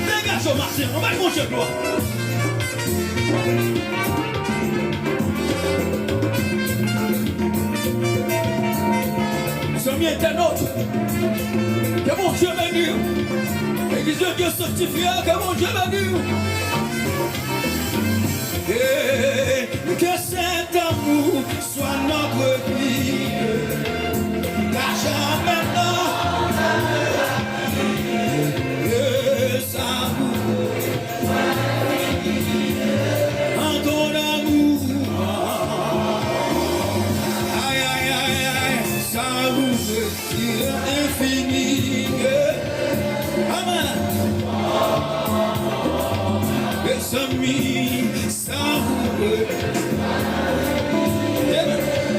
Dégage au marché, on va le manger, gloire. Amis internautes, que mon Dieu bénisse, Église de Dieu sanctifié, que mon Dieu bénisse, et que cet amour soit notre vie, car jamais que ça en ton amour, aïe aïe aïe aïe, ça infini. Amen. Mes amis, savoureux.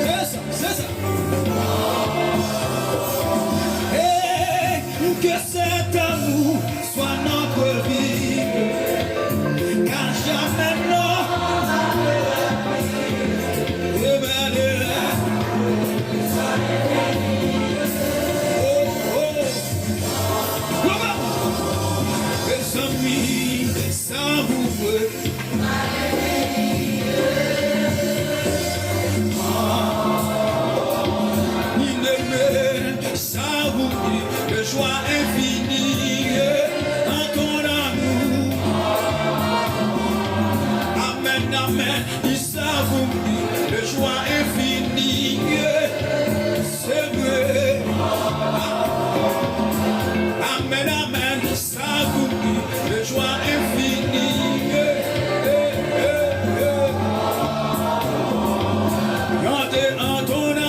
C'est ça, c'est ça. Et que cet amour soit notre vie, car jamais non. De joie infinie en ton amour. Amen, amen, il savoure de joie infinie. C'est vrai. Amen, amen, il savoure de joie infinie. Gardez en ton amour.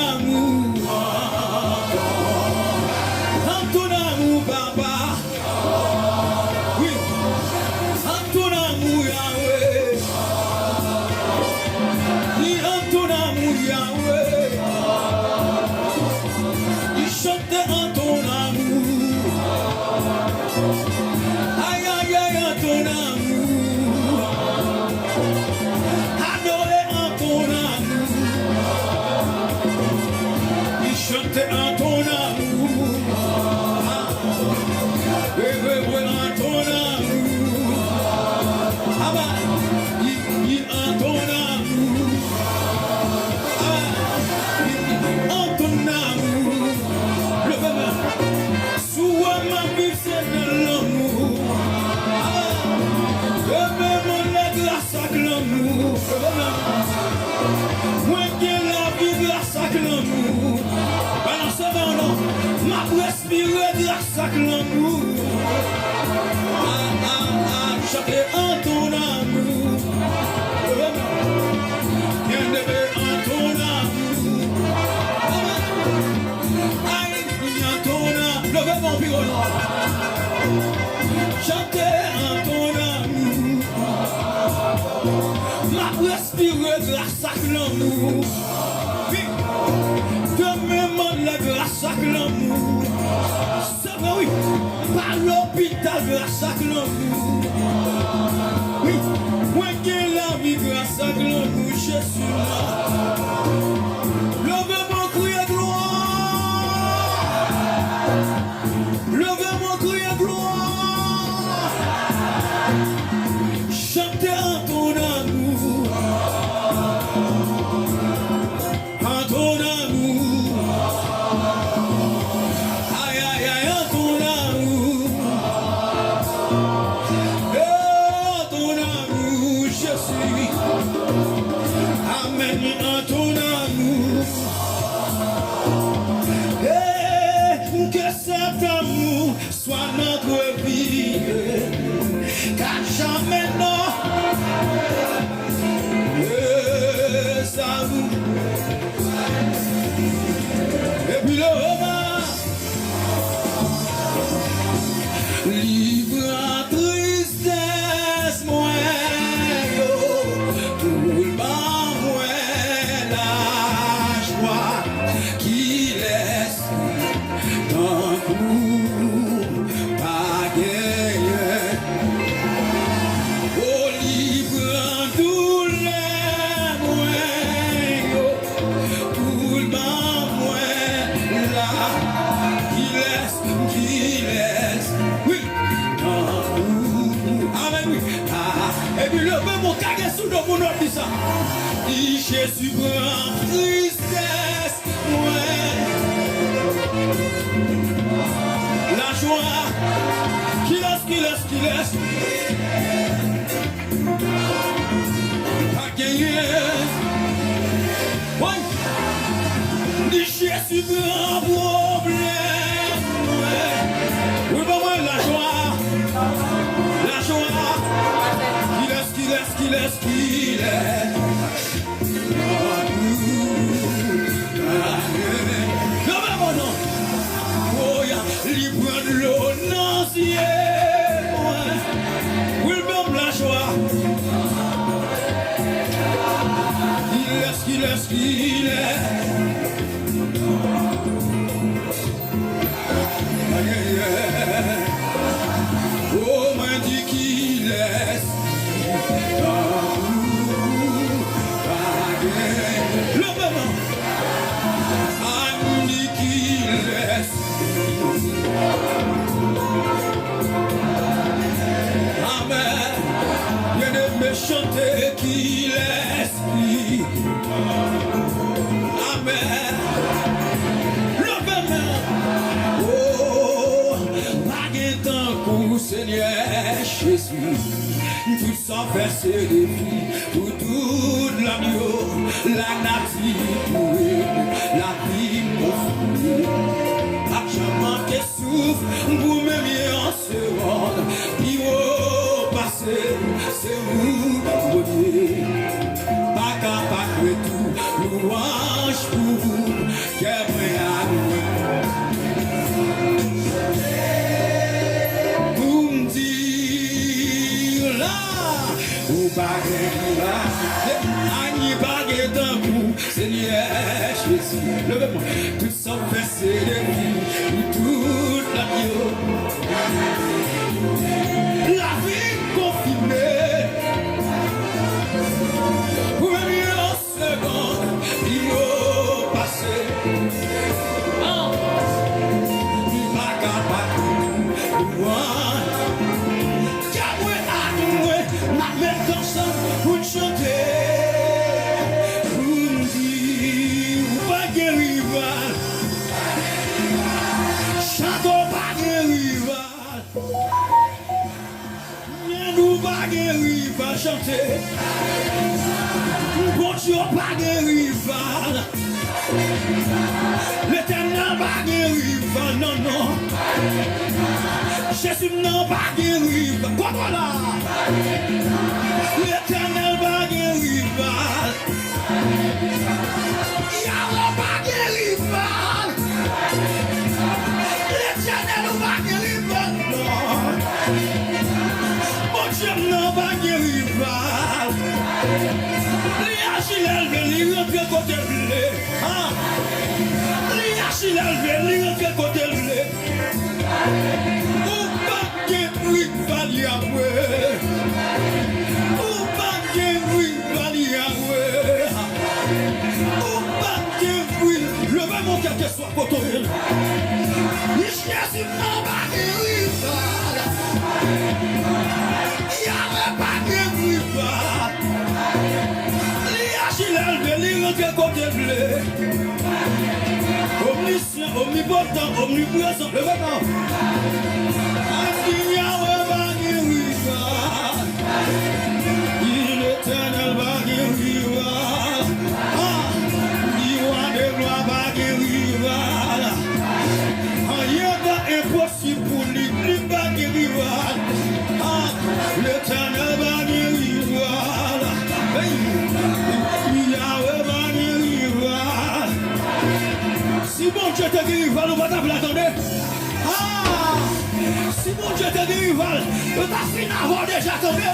L'amour, chanter en ton amour, bien-aimé en ton amour, aïe, en ton amour, levez mon bureau, chanter en ton amour, ma respirer grâce à l'amour, de même la grâce à l'amour. Oui, par l'hôpital grâce à l'amour. Oui, moi qui ai la vie grâce à l'amour, je suis là. Levez-moi, criez gloire. Levez-moi, criez gloire. Chantez en ton amour. En ton amour. Aïe, aïe, aïe. Amen, en ton amour. Et que cet amour soit notre vie, car jamais non. Ça vous. Et puis le roman, livre à tristesse, moi. kage sous nos bonheurs, dit ça. Dit Jésus prend tristesse, ouais. La joie, qui laisse. Pas gagné. Ouais. Dit Jésus prend problème, ouais. Oui, bah ouais, la joie. Qu'il laisse. Non, mais bon, non. Oh, y'a libre de l'eau, non, si, oui, même la joie. Qu'il laisse. Oh, moi, dis qu'il laisse. Le moment, Annie qui laisse. Amen. Il y a des méchants qui laissent. Amen. Le moment, oh, pas de temps pour Seigneur Jésus. Tout ça fait ses défis, pour toute la bio, la nature, la vie profonde. Actuellement, qui souffre, vous m'aimez en se rendre, puis au passé, c'est vous, premier. Pas capable de tout, louange pour vous, qui est prêt à nous. Ou baguette là, Annie baguette d'un coup, Seigneur Jésus, levez-moi, tout ça fait c'est de vie, toute la vie, la vie confinée, pour venir en seconde, il faut passer, il va capable de voir. Pour chanter, pour me dire, ou pas de rival, chantons pas de rival, nous pas de rival, chanter, bon Dieu pas de rival, l'éternel pas de rival, non, Jésus n'a pas de rival, quoi voilà. L'éternel va guérir, Yahweh va guérir, l'éternel va guérir, mon Dieu va guérir, l'Achille élevé, l'Irène côté blé, l'Achille élevé, l'Irène côté blé, ou pas guérir, Yahweh. Quel que soit votre il Jésus n'a pas de rival, il n'y a pas de rival, il élevé, il rentre côté blé, omniscient, omnipotent, omniprésent, le vraiment, il n'y a pas de rival, il éternel va guérir. Impossible pour lui, il va guérir. L'éternel va guérir. Yahweh va guérir. Si bon Dieu te guérit, nous va t'attendre. Si bon Dieu te guérit, nous t'as fini avant déjà tombé.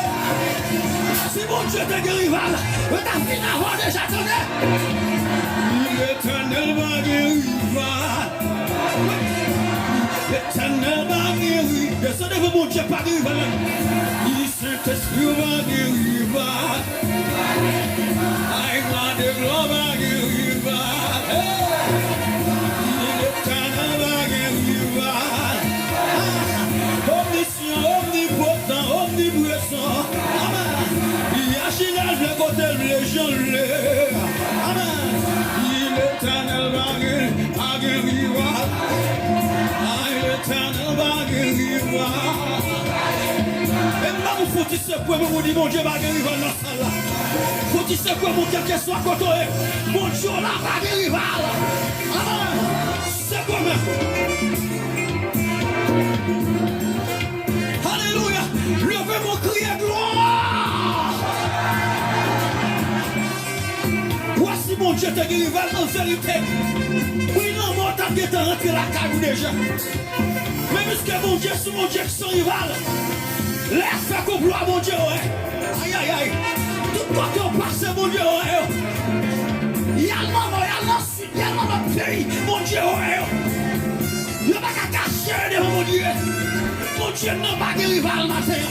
Si bon Dieu te guérit, nous t'as fini avant déjà tombé. L'éternel va guérir. L'éternel va guérir. Descendez vos mon Dieu pas guérir. Il Saint-Esprit va guérir. Avec la de gloire va guérir. L'éternel va guérir. Omniscient, omnipotent, omniprésent. Il y a même les gens le. Amen. Il est éternel baguette rival. L'éternel baguette rival. Et là, vous faut-il se quoi, vous dites, mon Dieu, baguette rival dans ça là. Faut-il se quoi, mon Dieu, qu'elle soit côté. Mon Dieu, la baguette rival. Amen. C'est quoi même. Alléluia. Levez mon cri de gloire. Voici mon Dieu, te guérit en vérité. Oui, non, mon temps qui est rentré la caille déjà. Mais puisque mon Dieu, c'est mon Dieu qui sont rival. Laisse faire qu'on gloire mon Dieu. Aïe, aïe, aïe. Tout côté on passe, mon Dieu. Il y a le monde, il y a le sud, il y a le pays, mon Dieu. Il n'y a pas qu'à cacher devant mon Dieu. Mon Dieu n'a pas de rival matin.